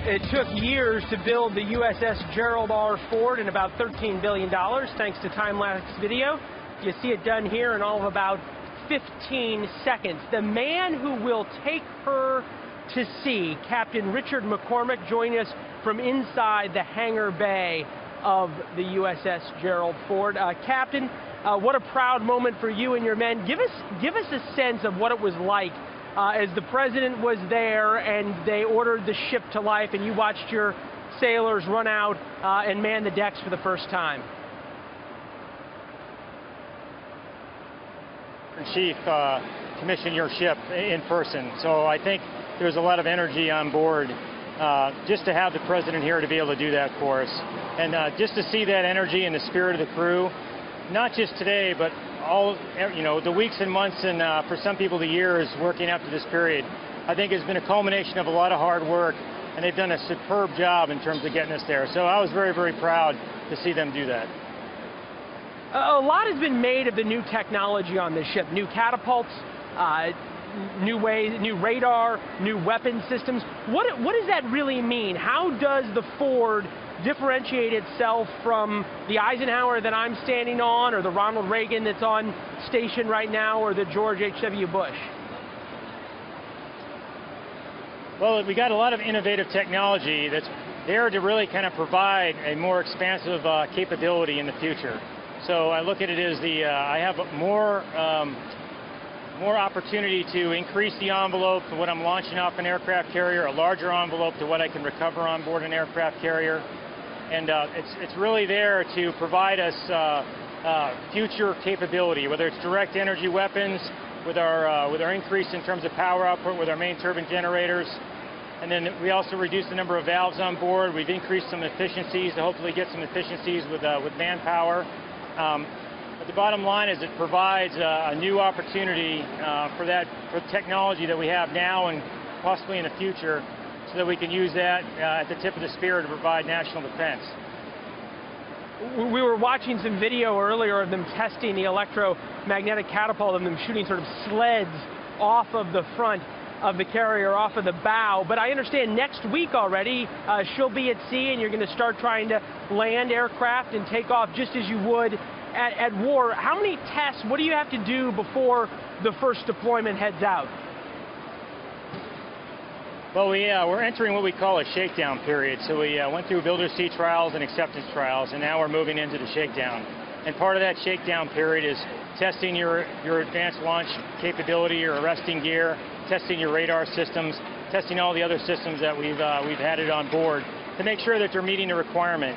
It took years to build the USS Gerald R Ford in about $13 billion, thanks to time-lapse video. You see it done here in all of about 15 seconds. The man who will take her to sea, Captain Richard McCormick, joining us from inside the hangar bay of the USS Gerald Ford. Captain, what a proud moment for you and your men. Give us a sense of what it was like as the president was there and they ordered the ship to life and you watched your sailors run out and man the decks for the first time. Chief commissioned your ship in person, so I think there's a lot of energy on board just to have the president here to be able to do that for us. And just to see that energy and the spirit of the crew, not just today, but all, the weeks and months and for some people the years working up to this period, I think has been a culmination of a lot of hard work, and they've done a superb job in terms of getting us there. So I was very, very proud to see them do that. A lot has been made of the new technology on this ship, new catapults, new radar, new weapon systems. What does that really mean? How does the Ford differentiate itself from the Eisenhower that I'm standing on, or the Ronald Reagan that's on station right now, or the George H.W. Bush? Well, we got a lot of innovative technology that's there to really kind of provide a more expansive capability in the future. So I look at it as I have more opportunity to increase the envelope for what I'm launching off an aircraft carrier, a larger envelope to what I can recover on board an aircraft carrier. And it's really there to provide us future capability, whether it's direct energy weapons, with our increase in terms of power output with our main turbine generators. And then we also reduced the number of valves on board. We've increased some efficiencies to hopefully get some efficiencies with manpower. But the bottom line is it provides a new opportunity for the technology that we have now and possibly in the future, so that we can use that at the tip of the spear to provide national defense. We were watching some video earlier of them testing the electromagnetic catapult and them shooting sort of sleds off of the front of the carrier, off of the bow. But I understand next week already she'll be at sea and you're going to start trying to land aircraft and take off just as you would at war. How many tests, what do you have to do before the first deployment heads out? Well, we're entering what we call a shakedown period. So we went through builder sea trials and acceptance trials, and now we're moving into the shakedown. And part of that shakedown period is testing your advanced launch capability, your arresting gear, testing your radar systems, testing all the other systems that we've added on board to make sure that they're meeting the requirement.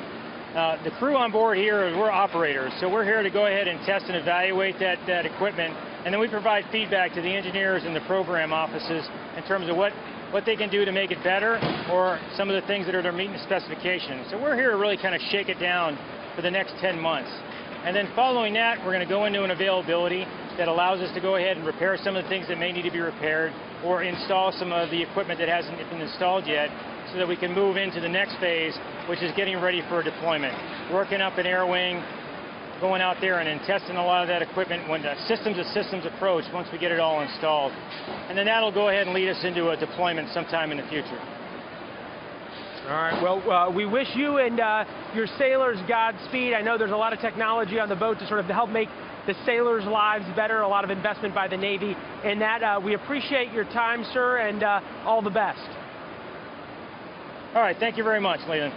The crew on board here, we're operators, so we're here to go ahead and test and evaluate that equipment, and then we provide feedback to the engineers and the program offices in terms of what they can do to make it better, or some of the things that are meeting the specifications. So we're here to really kind of shake it down for the next 10 months. And then following that, we're going to go into an availability that allows us to go ahead and repair some of the things that may need to be repaired, or install some of the equipment that hasn't been installed yet, so that we can move into the next phase, which is getting ready for deployment. Working up an air wing, going out there and then testing a lot of that equipment when the systems approach, once we get it all installed. And then that'll go ahead and lead us into a deployment sometime in the future. All right, well, we wish you and your sailors Godspeed. I know there's a lot of technology on the boat to sort of help make the sailors' lives better, a lot of investment by the Navy. And that, we appreciate your time, sir, and all the best. All right, thank you very much, Leland.